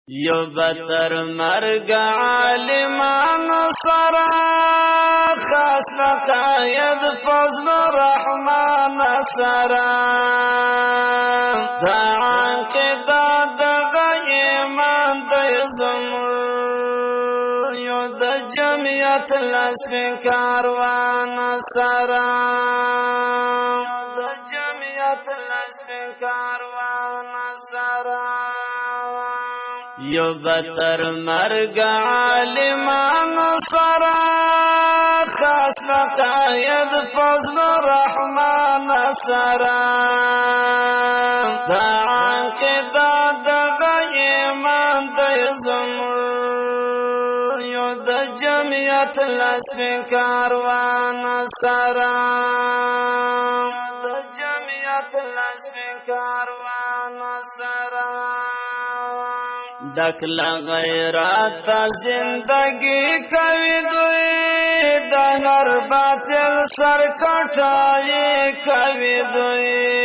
یو بتر مرگ عالمان سرا خاص لقاید فضل رحمان سرا دعان کدا دغیمان دیزم یو د جمعیت لسب کاروان سرا د جمعیت لسب کاروان سرا یو بتر مرگ عالمان سرا خاص لقاید فضل رحمان سرا دعان کدا دغیمان دیزم یو د جمعیت لسب کاروان سرا د جمعیت لسب کاروان سرا دکل غیرات زندگی کوي دوی د هر باطل سر کټای کوي دوی